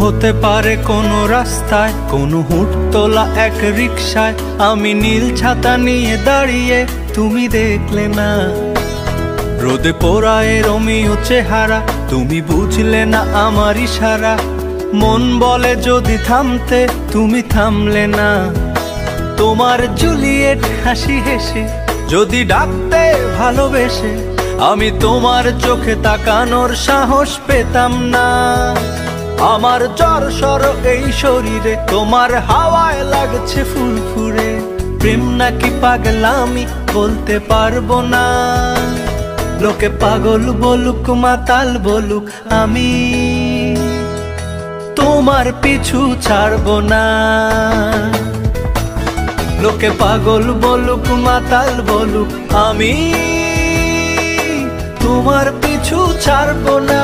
হতে পারে কোনো রাস্তায়, কোনো হুটতোলা এক রিকশায় আমি নীল ছাতা নিয়ে দাঁড়িয়ে, তুমি দেখলে না। রোদে পোড়ায় রোমিও চেহারা, তুমি বুঝলে না আমার ইশারা। মন বলে যদি থামতে, তুমি থামলে না। তোমার জুলিয়েট হাসি হেসে যদি ডাকতে ভালোবেসে, আমি তোমার চোখে তাকানোর সাহস পেতাম না। আমার জ্বর সর এই শরীরে, তোমার হাওয়ায় লাগছে ফুরফুরে। প্রেম নাকি পাগলামি বলতে পারবো না। লোকে পাগল বলুক মাতাল বলুক, আমি তোমার পিছু ছাড়বো না। লোকে পাগল বলুক মাতাল বলুক, আমি তোমার পিছু ছাড়বো না।